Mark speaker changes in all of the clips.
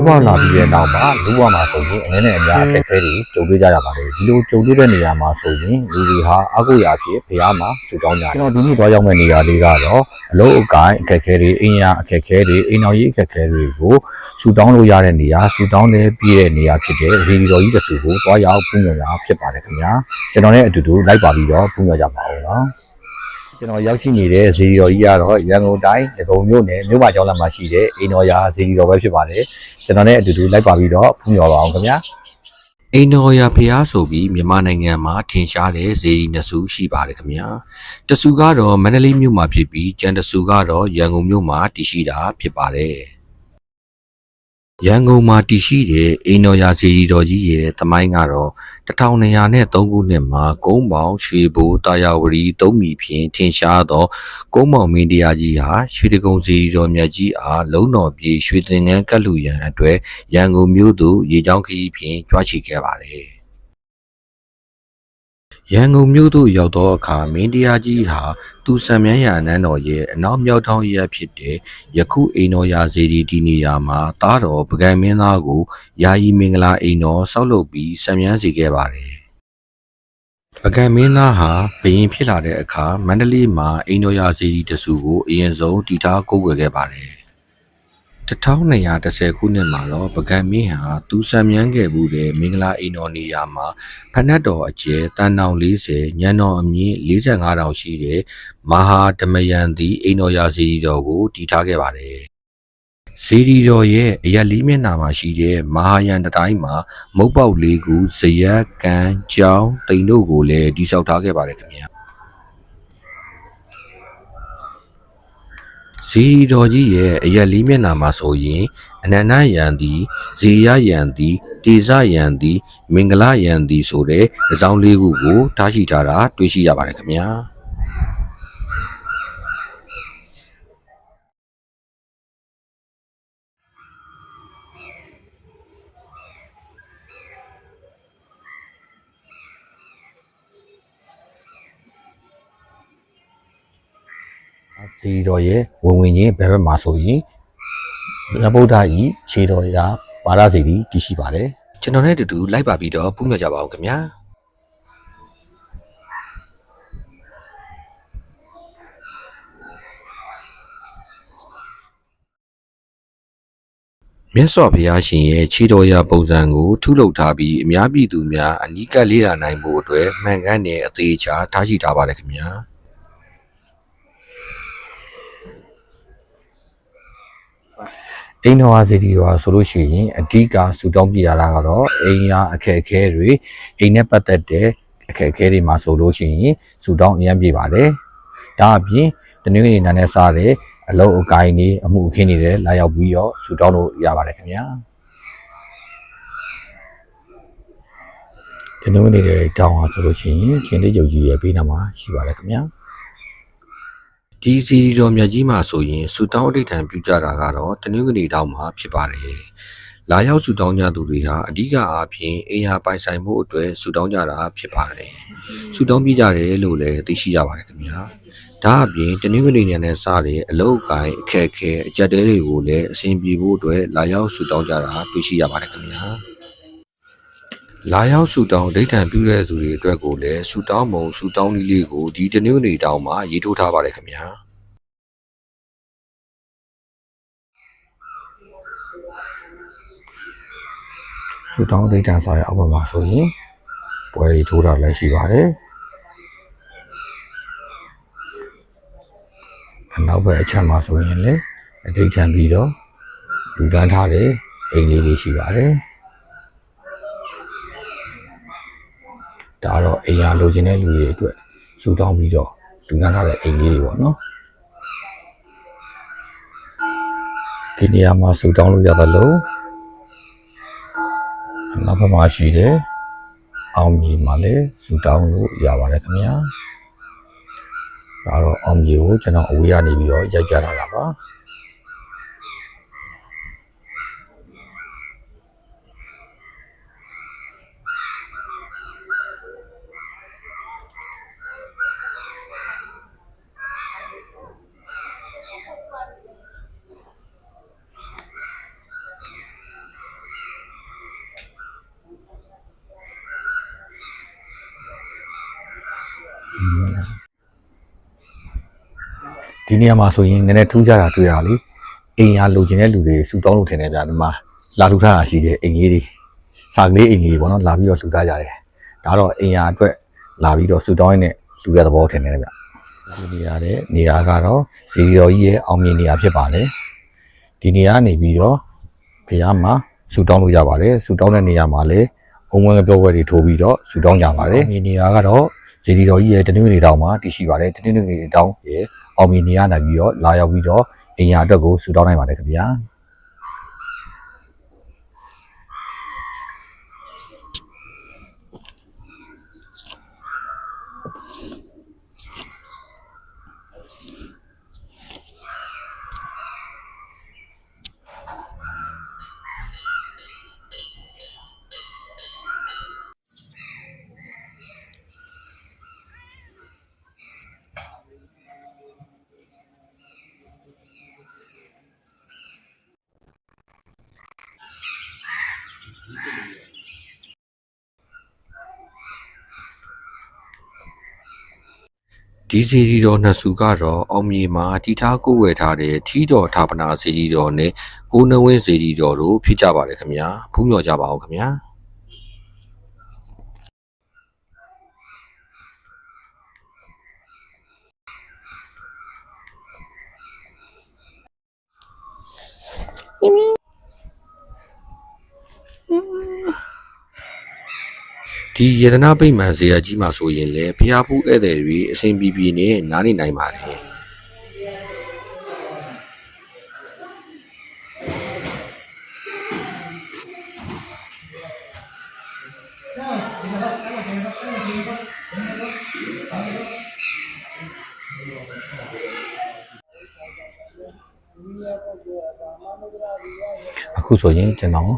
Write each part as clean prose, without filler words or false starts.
Speaker 1: ဘလာပြီးတဲ့နောက်မှာလူဘမှာဆိုရင်အနေနဲ့အများအခက်အခဲတွေကြုံတွေ့ကြရပါတယ်ဒီလိုကြုံတွေ့တဲ့နေရာမှာဆိုရင်လူတွေဟာအကုရာဖြစ်ဘုရားမှာဆူတောင်းကြတယ်ကျွန်တော်ဒီနေ့သွားရောက်မဲ့နေရာလေးကတော့အလုံးအကိုင်းအခက်အခဲတွေအင်းရအခက်အခဲတွေအိမ်တော်ကြီးအခက်အခဲတွေကိုဆူတောင်းလို့ရတဲ့နေရာဆူတောင်းတဲ့ပြည့်တဲ့နေရာဖြစ်တဲ့ဇီဒီတော်ကြီးတဆူကိုသွားရောက်ပူးမြော်ရဖြစ်ပါတယ်ခင်ဗျာကျွန်တော်နဲ့အတူတူလိုက်ပါပြီးတော့ပူးမြော်ကြပါဦးနော်ကျွန်တော်ရောက်ရှိနေတဲ့ဇီဒီတော်ကြီးကတော့ရန်ကုန်တိုင်းဒဂုံမြို့နယ်မြို့မကျောင်းလမ်းမှာရှိတဲ့အိမ်တော်ရာဇီဒီတော်ပဲဖြစ်ပါတယ်ကျွန်တော်နဲ့အတူတူလိုက်ပါပြီးတော့ပူးမြော်ပါအောင်ခင်ဗျာအိမ်တော်ရာဖျားဆိုပြီးမြန်မာနိုင်ငံမှာထင်ရှားတဲ့ဇီဒီနှစ်စုရှိပါတယ်ခင်ဗျာတဆူကတော့မန္တလေးမြို့မှာဖြစ်ပြီးကျန်တဆူကတော့ရန်ကုန်မြို့မှာတည်ရှိတာဖြစ်ပါတယ်ရန်ကုန်မှာတည်ရှိတဲ့အိမ်တော်ရာဇီဒီတော်ကြီးရဲ့သမိုင်းကတော့1203ခုနှစ်မှာကုန်းပေါင်ရွှေဘိုတာယာဝတီသုံးမီဖြင့်ထင်ရှားသောကုန်းပေါင်မင်းတရားကြီးဟာရွှေတကုံဇီဒီတော်မြတ်ကြီးအားလုံးတော်ပြေရွှေသင်္ကန်းကတ်လူရန်အတွက်ရန်ကုန်မြို့သို့ရေကြောင်းခရီးဖြင့်ကြွချီခဲ့ပါတယ်ရန်ကုန်မြို့သို့ရောက်သောအခါမင်းတရားကြီးဟာသူစံမြန်းရာနန်းတော်ရဲ့အနောက်မြောက်ထောင်ရဖြစ်တဲ့ယခုအိမ်တော်ရာဇီဒီဒီနေရာမှာသားတော်ပကံမင်းသားကိုယာယီမင်္ဂလာအိမ်တော်ဆောက်လုပ်ပြီးစံမြန်းစေခဲ့ပါတယ်ပကံမင်းသားဟာဘရင်ဖြစ်လာတဲ့အခါမန္တလေးမှာအိမ်တော်ရာဇီဒီတဆူကိုအရင်ဆုံးတည်ထားကိုးကွယ်ခဲ့ပါတယ်1210ခုနှစ်မှာတော့ပကံမင်းဟာသူစံမြန်းခဲ့မှုတဲ့မင်္ဂလာအိမ်တော်နေရာမှာဖနက်တော်အကျယ်တန်တောင်40ညံတော်အမြင့်45တောင်ရှိတဲ့မဟာဓမယံသည့်အိမ်တော်ရာဇီဒီတော်ကိုတည်ထားခဲ့ပါတယ်ဇီဒီတော်ရဲ့အရက်လေးမျက်နှာမှာရှိတဲ့မဟာယံတိုင်းမှာမုတ်ပေါက်၄ခုဇယက်ကံကြောင်းတိမ်တို့ကိုလည်းတည်ဆောက်ထားခဲ့ပါတယ်ခင်ဗျာဇီဒီတော်ကြီးရဲ့အရက်လေးမျက်နှာမှာဆိုရင်အနန္တယံသည်ဇေယယံသည်တေဇယံသည်မင်္ဂလယံသည်ဆိုတဲ့အကြောင်းလေးခုကိုထားရှိထားတာတွေ့ရှိရပါတယ်ခင်ဗျာဇီဒီတော်ရဲ့ဝင်ချင်းဘယ်ဘက်မှာဆိုရင်မြတ်ဗုဒ္ဓဤခြေတော်ရာဘာရဇီဒီတည်ရှိပါတယ်ကျွန်တော်နဲ့တူတူလိုက်ပါပြီးတော့ပူးမြော်ကြပါအောင်ခင်ဗျာမြတ်စွာဘုရားရှင်ရဲ့ခြေတော်ရာပုံစံကိုထုလုပ်ထားပြီးအများပြည်သူများအနီးကပ်လေ့လာနိုင်ဖို့အတွက်မှန်ကန်တဲ့အသေးချာထားရှိထားပါတယ်ခင်ဗျာအိမ်တော်ဟာဇီဒီတော်ဆိုလို့ရှိရင်အဓိကဆူတောင်းပြရတာကတော့အိမ်ရအခက်အခဲတွေအိမ်နဲ့ပတ်သက်တဲ့အခက်အခဲတွေမှာဆိုလို့ရှိရင်ဆူတောင်းအရင်ပြပါတယ်ဒါအပြင်တနင်္ဂနွေနေ့နဲ့စားတဲ့အလုံးအကိုင်းတွေအမှုအခင်းတွေလည်းလာရောက်ပြီးတော့ဆူတောင်းလို့ရပါတယ်ခင်ဗျာတနင်္ဂနွေနေ့တောင်းအောင်ဆိုလို့ရှိရင်ရှင်လေးချုပ်ကြီးရဲ့ဘေးနားမှာရှိပါတယ်ခင်ဗျာဒီဇီဒီတော်မြတ်ကြီးမှာဆိုရင်ဆူတောင်းအဋ္ဌံပြုကြတာကတော့တနင်္ဂနွေတောင်းမှာဖြစ်ပါတယ်။လာရောက်ဆူတောင်းကြသူတွေဟာအဓိကအားဖြင့်အိမ်ယာပိုင်ဆိုင်မှုအတွက်ဆူတောင်းကြတာဖြစ်ပါတယ်။ဆူတောင်းပြကြတယ်လို့လည်းသိရှိရပါတယ်ခင်ဗျာ။ဒါအပြင်တနင်္ဂနွေနေ့နဲ့စတဲ့အလုပ်ကိုင်းအခက်အခဲအကြက်တဲတွေကိုလည်းအဆင်ပြေဖို့အတွက်လာရောက်ဆူတောင်းကြတာတွေ့ရှိရပါတယ်ခင်ဗျာ။လာရောက်ဆူတောင်းဒိဋ္ဌံပြုတဲ့သူတွေအတွက်ကိုလည်းဆူတောင်းမုံဆူတောင်းနည်းလေးကိုဒီတနင်္ဂနွေတောင်းမှာရေးထိုးထားပါတယ်ခင်ဗျာဆူတောင်းဒိဋ္ဌံစာရအောက်မှာဆိုရင်ပွဲရေးထိုးတာလည်းရှိပါတယ်အနောက်ဘက်အချက်မှာဆိုရင်လည်းဒိဋ္ဌံပြီးတော့လူတန်းထားတဲ့အိမ်လေးတွေရှိပါတယ်ဒါတော့အိမ်ရလိုချင်တဲ့လူတွေအတွက်ဆူတောင်းပြီးတော့လူတန်းထားတဲ့အိမ်လေးတွေပေါ့နော်ဒီနေရာမှာဆူတောင်းလို့ရတယ်လို့နောက်ဘက်မှာရှိတယ်အောင်မြေမှာလည်းဆူတောင်းလို့ရပါတယ်ခင်ဗျာဒါတော့အောင်မြေကိုကျွန်တော်အဝေးကနေပြီးတော့ရိုက်ပြလာတာပါ ဒီနေရာမှာဆိုရင်နည်းနည်းထူးခြားတာတွေ့ရလေအိမ်ရလိုချင်တဲ့လူတွေစုတောင်းလို့ထင်တယ်ဗျာဒီမှာလာထူထားတာရှိတယ်အိမ်ကြီးတွေစာကလေးအိမ်ကြီးပေါ့နော်လာပြီးတော့ထူထားကြတယ်ဒါတော့အိမ်ရအတွက်လာပြီးတော့စုတောင်းရတဲ့လူတဲ့သဘောထင်တယ်ဗျဒီနေရာကတော့ဇီရောကြီးရဲ့အောင်မြင်နေရာဖြစ်ပါတယ်ဒီနေရာနေပြီးတော့ဘုရားမှာစုတောင်းလို့ရပါတယ်စုတောင်းတဲ့နေရာမှာလည်းအုံဝဲပြောပွဲတွေထိုးပြီးတော့စုတောင်းကြပါတယ်ဒီနေရာကတော့ဇီရောကြီးရဲ့တနင်္ဂနွေတောင်မှာတည်ရှိပါတယ်တနင်္ဂနွေတောင်ရဲ့အောင်မြင်နေရနိုင်ပြီးတော့လာရောက်ပြီးတော့အိမ်ရအတွက်ကိုစုတောင်းနိုင်ပါတယ်ခင်ဗျာဒီစေတီတော်နှစ်စုကတော့အောင်မြေမှာတီထားကိုဝယ်ထားတဲ့ထီးတော်ဌာပနာစေတီတော်နဲ့ကိုနဝင်းစေတီတော်တို့ဖြစ်ကြပါတယ်ခင်ဗျာဖူးမြော်ကြပါဦးခင်ဗျာဒီရတနာပိတ်မှန်ဇေယျကြီးမှာဆိုရင်လေဖျားဖူးဧည့်သည်တွေအစဉ်ပြေနဲ့နားနေနိုင်ပါတယ်အခုဆိုရင်ကျွန်တော်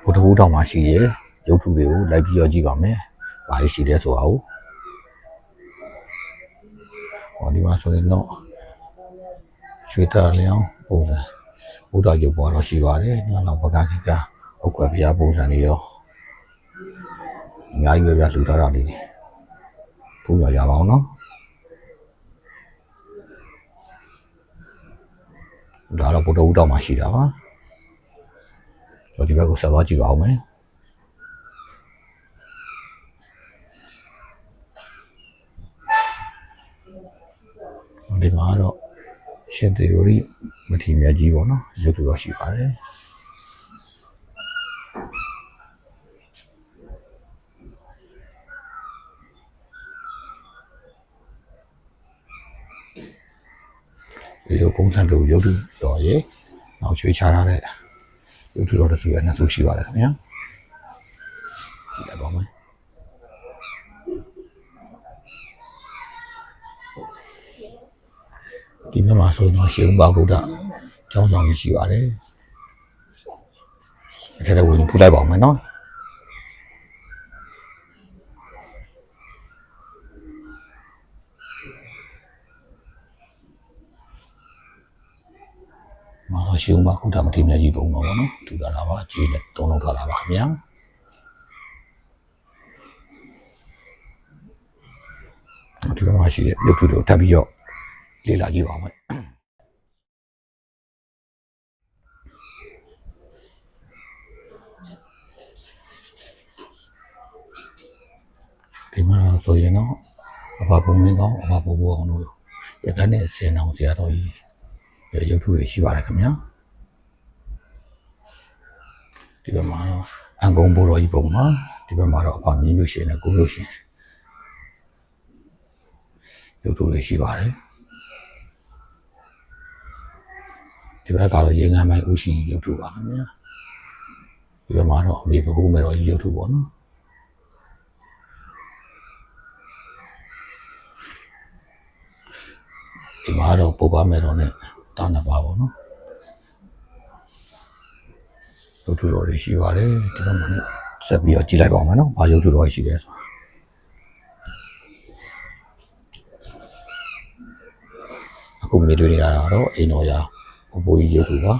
Speaker 1: ဗုဒ္ဓဘူးတောင်မှာရှိရဲ့ရုပ်ထုတွေကိုလိုက်ပြီးတော့ကြည့်ပါမယ်။ဘာလို့ရှိလဲဆိုတာကိုဟောဒီမှာဆိုရင်တော့ရွှေတာလျောင်းပုံစံဘုရားရုပ်ပေါ်တော့ရှိပါတယ်။နောက်ပကခိကအုတ်ကွယ်ဘုရားပုံစံတွေရောအများကြီးပဲလှူထားတာလေးတွေဘုရားရပါအောင်နော်။ဒါတော့ဗုဒ္ဓဘူးတောင်မှာရှိတာပါ။ဆိုဒီဘက်ကိုဆက်သွားကြည့်ပါဦးမယ်။ဒီမှာတော့ရှင်သေဝရီမထေရမြတ်ကြီးပေါ့နော်ရုပ်ထုတော့ရှိပါတယ်ဒီရုပ်ပုံစံတို့ရုပ်ထုတော်ရဲ့နောက်ရွှေချထားတဲ့ရုပ်ထုတော်တစ်စုရဲ့နှစ်စုရှိပါတယ်ခင်ဗျာကြည့်လိုက်ပါမယ်ဒီမှာဆိုတော့ရှေးဥပဗုဒ္ဓကျောင်းဆောင်ကြီးရှိပါတယ်။အဲ့ဒါဝင်ဖူးလိုက်ပါဦးမယ်နော်။မာရှေးဥပဗုဒ္ဓမထေရမြတ်ကြီးပုံတော်ပေါ့နော်။ထူတာပါကြည်လက်တုံးလုံးထားတာပါခင်ဗျာ။ဒီမှာရှိတဲ့ရုပ်ထုတို့ထပ်ပြီးတော့လေ့လာကြည့်ပါဦးမယ်ဒီမှာဆိုရင်တော့အဘဘုံမင်းကောင်းအဘဘိုးဘိုးအောင်တို့ရကနဲ့စင်အောင်ဆရာတော်ကြီးရုပ်ထုတွေရှိပါတယ်ခင်ဗျာဒီဘက်မှာတော့အန်ကုန်းဘိုးတော်ကြီးပုံမှာဒီဘက်မှာတော့အဘမြင်းမျိုးရှင်နဲ့ကိုမျိုးရှင်ရုပ်ထုတွေရှိပါတယ်ဒီဘက်ကတော့ရေငန်းမိုင်းဦးရှိရုပ်ထုပါခင်ဗျာဒီဘက်မှာတော့အမေဘကုမဲတော်ကြီးရုပ်ထုပေါ့နော်ဒီမှာတော့ပုပ္ပမဲတော်နဲ့တာနပါပေါ့နော်ရုပ်ထုတော်တွေရှိပါတယ်ဒီဘက်မှာဆက်ပြီးတော့ကြည့်လိုက်ပါဦးမယ်နော်ဘာရုပ်ထုတော်ရှိလဲဆိုအခုမြင်တွေ့နေရတာတော့အိမ်တော်ရာဘိုးကြီးရုပ်ထုပါ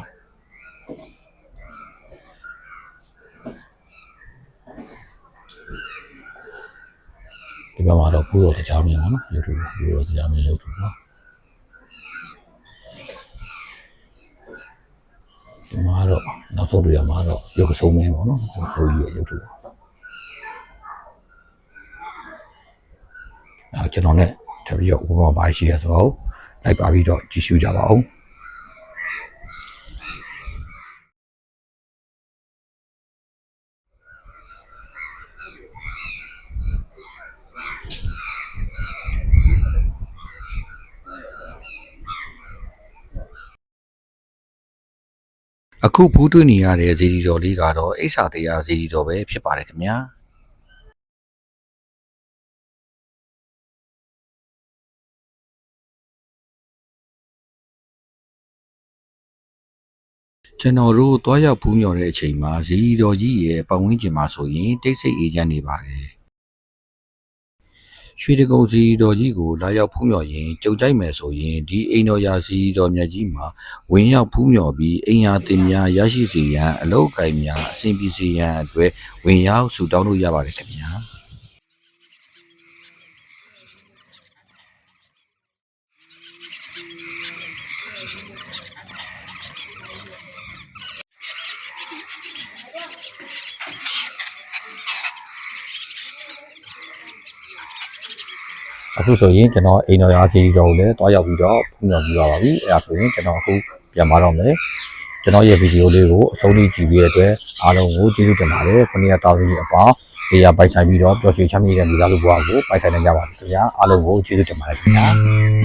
Speaker 1: ဒ ဒီဘက်မှာတော့ဘူးတော်တရားမြင်ပါနော် YouTube ဘူးတော်တရားမြင် YouTube နော်ဒီမှာတော့နောက်ဆုံးတွေ့ရမှာတော့ရုပ်ဆုံးမင်းပေါ့နော်ဆိုကြီးရဲ့ YouTube ကျွန်တော်နဲ့တပည့်ဥပမာပါရှိရဆိုတော့လိုက်ပါပြီးတော့ကြည့်ရှုကြပါဦးအခုဘူးတွေ့နေရတဲ့ဇီဒီတော်လေးကတော့အိဆာတရားဇီဒီတော်ပဲဖြစ်ပါတယ်ခင်ဗျာကျွန်တော်တို့တွားရောက်ဘူးမြော်တဲ့အချိန်မှာဇီဒီတော်ကြီးရဲ့ပတ်ဝန်းကျင်မှာဆိုရင်တိတ်ဆိတ်အေးချမ်းနေပါတယ်ရွှေတကုံဇီဒီတော်ကြီးကိုလာရောက်ဖူးမြော်ရင်ကြုံကြိုက်မယ်ဆိုရင်ဒီအိမ်တော်ရာဇီဒီတော်မြတ်ကြီးမှာဝင်ရောက်ဖူးမြော်ပြီးအိမ်ယာတင်များရရှိစေရန်အလုပ်အကိုင်များအဆင်ပြေစေရန်အတွက်ဝင်ရောက်ဆုတောင်းလို့ရပါတယ်ခင်ဗျာအခုဆိုရင်ကျွန်တော်အိမ်တော်ရာစီတော်ကိုလည်းတွားရောက်ပြီးတော့ဖူးမြော်ပြီးပါပြီအဲဒါဆိုရင်ကျွန်တော်အခုပြန်มาတော့မယ်ကျွန်တော်ရဲ့ဗီဒီယိုလေးကိုအဆုံးထိကြည့်ပြီးတဲ့အတွက်အားလုံးကိုကျေးဇူးတင်ပါတယ်ခொနည်းတောင်းပြီးအပေါင်းအေးရပိုက်ဆိုင်ပြီးတော့ပျော်ရွှင်ချမ်းမြေ့တဲ့မိသားစုဘဝကိုပိုက်ဆိုင်နိုင်ကြပါစေခင်ဗျာအားလုံးကိုကျေးဇူးတင်ပါတယ်ခင်ဗျာ